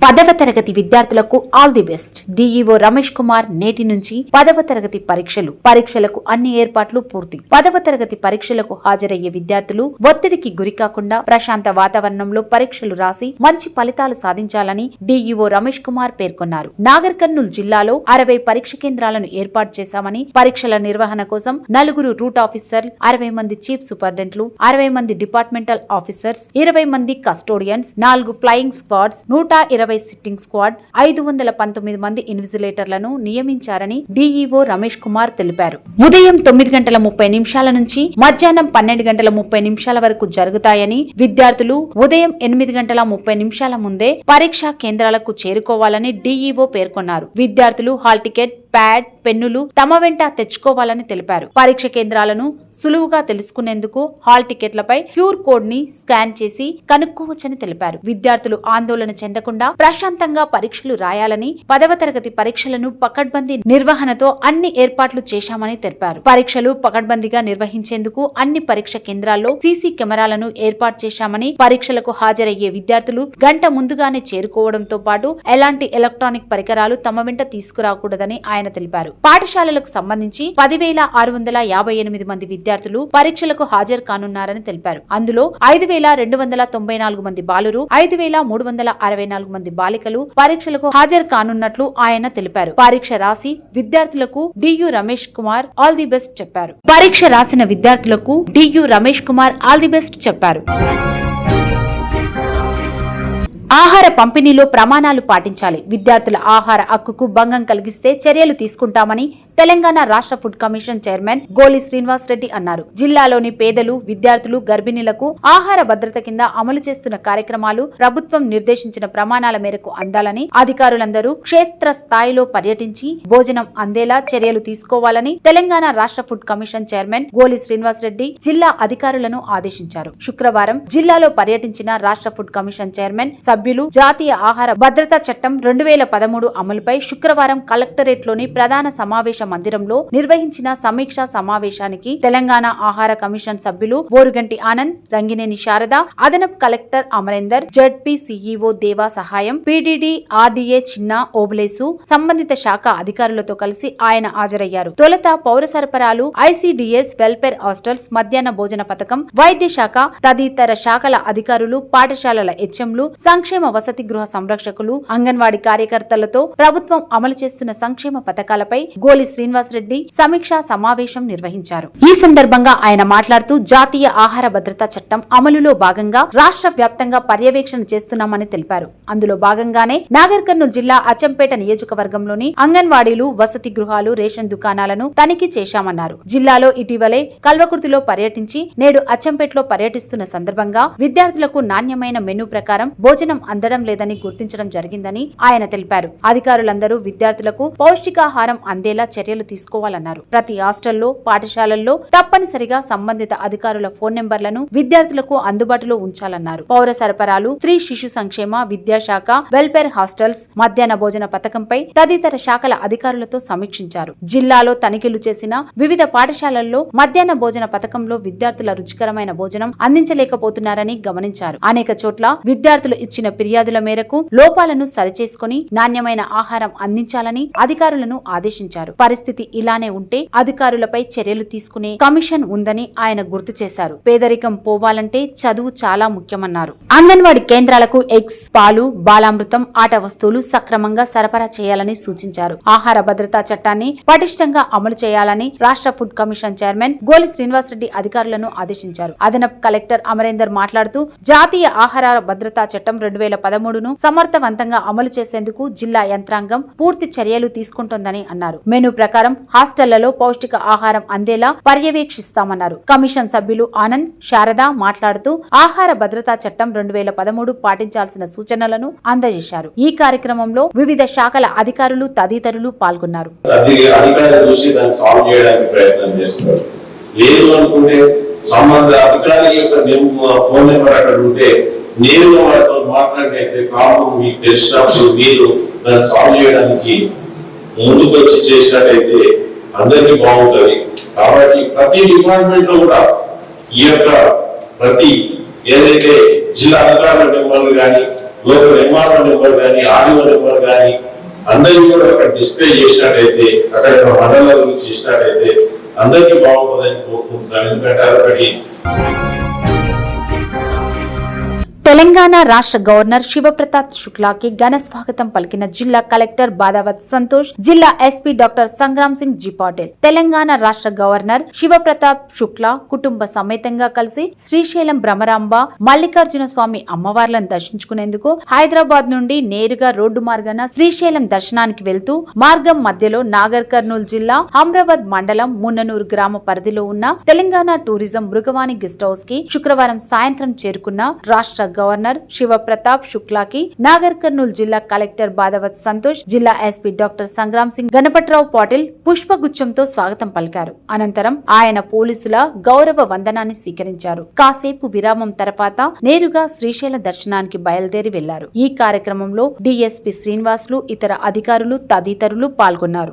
10వ తరగతి విద్యార్థులకు all the best. DEO Ramesh Kumar నేటి నుంచి 10వ తరగతి పరీక్షలకు అన్ని ఏర్పాట్లు పూర్తి. 10వ తరగతి పరీక్షలకు హాజరయ్యే విద్యార్థులు ఒత్తిడికి గురికాకుండా ప్రశాంత వాతావరణంలో పరీక్షలు రాసి మంచి ఫలితాలు సాధించాలని డిఈఓ రమేష్ కుమార్ పేర్కొన్నారు. నాగర్ కర్నూలు జిల్లాలో 60 పరీక్ష కేంద్రాలను ఏర్పాటు చేశామని, పరీక్షల నిర్వహణ కోసం 4 రూట్ ఆఫీసర్లు, 60 మంది చీఫ్ సూపరింటెండెంట్లు, 60 మంది డిపార్ట్మెంటల్ ఆఫీసర్స్, 20 మంది custodians, 4 flying squads, 120 sitting squad, 519 మంది ఇన్విజిలేటర్లను నియమించారని డిఈఓ రమేష్ కుమార్ తెలిపారు. ఉదయం 9:30 నుంచి మధ్యాహ్నం 12:30 వరకు జరుగుతాయని, విద్యార్థులు ఉదయం 8:30 ముందే పరీక్షా కేంద్రాలకు చేరుకోవాలని డిఈఓ పేర్కొన్నారు. విద్యార్థులు హాల్ టికెట్, ప్యాడ్, పెన్నులు తమ వెంట తెచ్చుకోవాలని తెలిపారు. పరీక్ష కేంద్రాలను సులువుగా తెలుసుకునేందుకు హాల్ టికెట్లపై క్యూఆర్ కోడ్ ని స్కాన్ చేసి కనుక్కోవచ్చని తెలిపారు. విద్యార్థులు ఆందోళన చెందకుండా ప్రశాంతంగా పరీక్షలు రాయాలని, 10వ తరగతి పరీక్షలను పకడ్బందీ నిర్వహణతో అన్ని ఏర్పాట్లు చేశామని తెలిపారు. పరీక్షలు పకడ్బందీగా నిర్వహించేందుకు అన్ని పరీక్ష కేంద్రాల్లో సీసీ కెమెరాలను ఏర్పాటు చేశామని, పరీక్షలకు హాజరయ్యే విద్యార్థులు గంట ముందుగానే చేరుకోవడంతో పాటు ఎలాంటి ఎలక్ట్రానిక్ పరికరాలు తమ వెంట తీసుకురాకూడదని ఆయన తెలిపారు. పాఠశాలలకు సంబంధించి 10,658 మంది విద్యార్థులు పరీక్షలకు హాజరు కానున్నారని తెలిపారు. అందులో 5,294 మంది బాలురు, 5,364 మంది బాలికలు పరీక్షలకు హాజరు కానున్నట్లు ఆయన తెలిపారు. పరీక్ష రాసి విద్యార్థులకు DU Ramesh Kumar all the best చెప్పారు. పరీక్ష రాసిన విద్యార్థులకు DU Ramesh Kumar all the best చెప్పారు. ఆహార పంపిణీలో ప్రమాణాలు పాటించాలి. విద్యార్థుల ఆహార హక్కుకు భంగం కలిగిస్తే చర్యలు తీసుకుంటామని తెలంగాణ రాష్ట్ర ఫుడ్ కమిషన్ చైర్మన్ గోలి శ్రీనివాస్ రెడ్డి అన్నారు. జిల్లాలోని పేదలు, విద్యార్థులు, గర్భిణీలకు ఆహార భద్రత కింద అమలు చేస్తున్న కార్యక్రమాలు ప్రభుత్వం నిర్దేశించిన ప్రమాణాల మేరకు అందాలని, అధికారులందరూ క్షేత్ర స్థాయిలో పర్యటించి భోజనం అందేలా చర్యలు తీసుకోవాలని తెలంగాణ రాష్ట్ర ఫుడ్ కమిషన్ చైర్మన్ గోలి శ్రీనివాస్ రెడ్డి జిల్లా అధికారులను ఆదేశించారు. శుక్రవారం జిల్లాలో పర్యటించిన రాష్ట్ర ఫుడ్ కమిషన్ చైర్మన్ సభ్యులు జాతీయ ఆహార భద్రతా చట్టం 2013 అమలుపై శుక్రవారం కలెక్టరేట్ లోని ప్రధాన సమావేశ మందిరంలో నిర్వహించిన సమీక్షా సమావేశానికి తెలంగాణ ఆహార కమిషన్ సభ్యులు ఓరుగంటి ఆనంద్, రంగినేని శారద, అదనపు కలెక్టర్ అమరేందర్, జెడ్పీ సీఈఓ దేవా సహాయం, పీడీడీ ఆర్డీఏ చిన్న ఓబులేసు, సంబంధిత శాఖ అధికారులతో కలిసి ఆయన హాజరయ్యారు. తొలుత పౌర సరఫరాలు, ఐసీడీఎస్, వెల్ఫేర్ హాస్టల్స్, మధ్యాహ్న భోజన పథకం, వైద్య శాఖ తదితర శాఖల అధికారులు, పాఠశాలల హెచ్ఎంలు, సంక్షేమ వసతి గృహ సంరక్షకులు, అంగన్వాడీ కార్యకర్తలతో ప్రభుత్వం అమలు చేస్తున్న సంక్షేమ పథకాలపై గోలి శ్రీనివాస్ రెడ్డి సమీక్షా సమావేశం నిర్వహించారు. ఈ సందర్భంగా ఆయన మాట్లాడుతూ జాతీయ ఆహార భద్రతా చట్టం అమలులో భాగంగా రాష్ట్ర వ్యాప్తంగా పర్యవేక్షణ చేస్తున్నామని తెలిపారు. అందులో భాగంగానే నాగర్ కర్నూలు జిల్లా అచ్చంపేట నియోజకవర్గంలోని అంగన్వాడీలు, వసతి గృహాలు, రేషన్ దుకాణాలను తనిఖీ చేశామన్నారు. జిల్లాలో ఇటీవలే కల్వకుర్తిలో పర్యటించి నేడు అచ్చంపేటలో పర్యటిస్తున్న సందర్భంగా విద్యార్థులకు నాణ్యమైన మెనూ ప్రకారం భోజనం అందడం లేదని గుర్తించడం జరిగిందని ఆయన తెలిపారు. అధికారులందరూ విద్యార్థులకు పౌష్టికాహారం అందేలా చర్యలు తీసుకోవాలన్నారు. ప్రతి హాస్టల్లో, పాఠశాలల్లో తప్పనిసరిగా సంబంధిత అధికారుల ఫోన్ నెంబర్లను విద్యార్థులకు అందుబాటులో ఉంచాలన్నారు. పౌర సరఫరాలు, స్త్రీ శిశు సంక్షేమ, విద్యాశాఖ, వెల్ఫేర్ హాస్టల్స్, మధ్యాహ్న భోజన పథకంపై తదితర శాఖల అధికారులతో సమీక్షించారు. జిల్లాలో తనిఖీలు చేసిన వివిధ పాఠశాలల్లో మధ్యాహ్న భోజన పథకంలో విద్యార్థుల రుచికరమైన భోజనం అందించలేకపోతున్నారని గమనించారు. అనేక చోట్ల విద్యార్థులు ఇచ్చిన ఫిర్యాదుల మేరకు లోపాలను సరిచేసుకుని నాణ్యమైన ఆహారం అందించాలని అధికారులను ఆదేశించారు. పరిస్థితి ఇలానే ఉంటే అధికారులపై చర్యలు తీసుకునే కమిషన్ ఉందని ఆయన గుర్తు చేశారు. పేదరికం పోవాలంటే చదువు చాలా ముఖ్యమన్నారు. అంగన్వాడీ కేంద్రాలకు ఎగ్స్, పాలు, బాలామృతం, ఆట వస్తువులు సక్రమంగా సరఫరా చేయాలని సూచించారు. ఆహార భద్రతా చట్టాన్ని పటిష్టంగా అమలు చేయాలని రాష్ట్ర ఫుడ్ కమిషన్ చైర్మన్ గోలి శ్రీనివాస్ రెడ్డి అధికారులను ఆదేశించారు. అదనపు కలెక్టర్ అమరేందర్ మాట్లాడుతూ జాతీయ ఆహార భద్రతా చట్టం 2013ను సమర్థవంతంగా అమలు చేసేందుకు జిల్లా యంత్రాంగం పూర్తి చర్యలు తీసుకుంటోందని అన్నారు. మెనూ ప్రకారం హాస్టళ్లలో పౌష్టిక ఆహారం అందేలా పర్యవేక్షిస్తామన్నారు. కమిషన్ సభ్యులు ఆనంద్, శారద మాట్లాడుతూ ఆహార భద్రతా చట్టం 2013 పాటించాల్సిన సూచనలను అందజేశారు. ఈ కార్యక్రమంలో వివిధ శాఖల అధికారులు తదితరులు పాల్గొన్నారు. నేను వాళ్ళతో మాట్లాడితే ప్రాబ్లం మీకు తెలిసినప్పుడు మీరు దాన్ని సాల్వ్ చేయడానికి ముందుకు వచ్చి చేసినట్టయితే అందరికీ బాగుంటుంది. కాబట్టి ప్రతి డిపార్ట్మెంట్ లో కూడా ఈ యొక్క ప్రతి ఏదైతే జిల్లా అధికారుల నెంబర్లు కానీ లోకల్ ఎంఆర్ఓ నెంబర్ కానీ ఆర్డీఓ నెంబర్ కానీ అందరినీ కూడా అక్కడ డిస్ప్లే చేసినట్టయితే అక్కడ మండలాల గురించి చేసినట్టయితే అందరికీ బాగుంటుందని కోరుకుంటున్నాను. ఎందుకంటే అదొకటి తెలంగాణ రాష్ట్ర గవర్నర్ శివప్రతాప్ శుక్లాకి ఘన స్వాగతం పలికిన జిల్లా కలెక్టర్ బాదావత్ సంతోష్, జిల్లా SP doctor Sangram Singh G Patil. Telangana రాష్ట్ర గవర్నర్ శివప్రతాప్ శుక్లా కుటుంబ సమేతంగా కలిసి శ్రీశైలం భ్రమరాంబ మల్లికార్జున స్వామి అమ్మవార్లను దర్శించుకునేందుకు హైదరాబాద్ నుండి నేరుగా రోడ్డు మార్గాన శ్రీశైలం దర్శనానికి వెళ్తూ మార్గం మధ్యలో నాగర్ కర్నూలు జిల్లా అమ్రాబాద్ మండలం మున్ననూరు గ్రామ పరిధిలో ఉన్న Telangana tourism Mrugavani guest house కి శుక్రవారం సాయంత్రం చేరుకున్న రాష్ట్ర గవర్నర్ శివప్రతాప్ శుక్లాకి నాగర్ కర్నూలు జిల్లా కలెక్టర్ బాదావత్ సంతోష్, జిల్లా ఎస్పీ డాక్టర్ సంగ్రామ్ సింగ్ గణపట్రావు పాటిల్ పుష్పగుచ్చంతో స్వాగతం పలికారు. అనంతరం ఆయన పోలీసుల గౌరవ వందనాన్ని స్వీకరించారు. కాసేపు విరామం తర్వాత నేరుగా శ్రీశైల దర్శనానికి బయలుదేరి వెళ్లారు. ఈ కార్యక్రమంలో డిఎస్పీ శ్రీనివాసులు, ఇతర అధికారులు తదితరులు పాల్గొన్నారు.